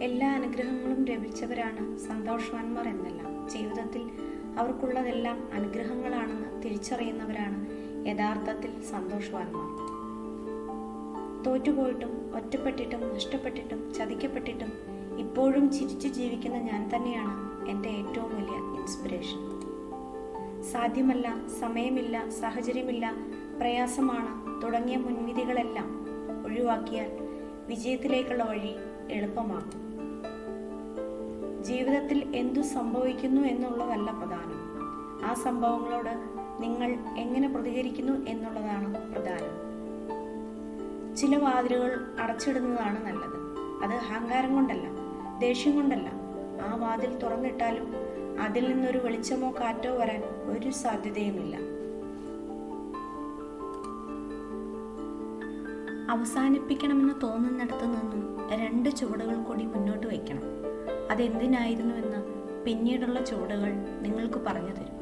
എല്ലാ അനുഗ്രഹങ്ങളും ലഭിച്ചവരാണ് സന്തോഷവാന്മാർ എന്നല്ല, ജീവിതത്തിൽ അവർക്കുള്ളതെല്ലാം അനുഗ്രഹങ്ങളാണെന്ന് തിരിച്ചറിയുന്നവരാണ് യഥാർത്ഥത്തിൽ സന്തോഷവാന്മാർ. തോറ്റുപോയിട്ടും ഒറ്റപ്പെട്ടിട്ടും നഷ്ടപ്പെട്ടിട്ടും ചതിക്കപ്പെട്ടിട്ടും ഇപ്പോഴും ചിരിച്ചു ജീവിക്കുന്ന ഞാൻ തന്നെയാണ് എൻ്റെ ഏറ്റവും വലിയ ഇൻസ്പിറേഷൻ. സാധ്യമല്ല, സമയമില്ല, സാഹചര്യമില്ല, പ്രയാസമാണ് തുടങ്ങിയ മുൻവിധികളെല്ലാം ഒഴിവാക്കിയാൽ വിജയത്തിലേക്കുള്ള വഴി എളുപ്പമാകും. ജീവിതത്തിൽ എന്തു സംഭവിക്കുന്നു എന്നുള്ളതല്ല പ്രധാനം, ആ സംഭവങ്ങളോട് നിങ്ങൾ എങ്ങനെ പ്രതികരിക്കുന്നു എന്നുള്ളതാണ് പ്രധാനം. ചില വാതിലുകൾ അടച്ചിടുന്നതാണ് നല്ലത്. അത് അഹങ്കാരം കൊണ്ടല്ല, ദേഷ്യം കൊണ്ടല്ല. ആ വാതിൽ തുറന്നിട്ടാലും അതിൽ നിന്നൊരു വെളിച്ചമോ കാറ്റോ വരാൻ ഒരു സാധ്യതയുമില്ല. അവസാനിപ്പിക്കണമെന്ന് തോന്നുന്നിടത്തു നിന്നും 2 ചുവടുകൾ കൂടി മുന്നോട്ട് വയ്ക്കണം. അതെന്തിനായിരുന്നുവെന്ന് പിന്നീടുള്ള ചുവടുകൾ നിങ്ങൾക്ക് പറഞ്ഞു തരും.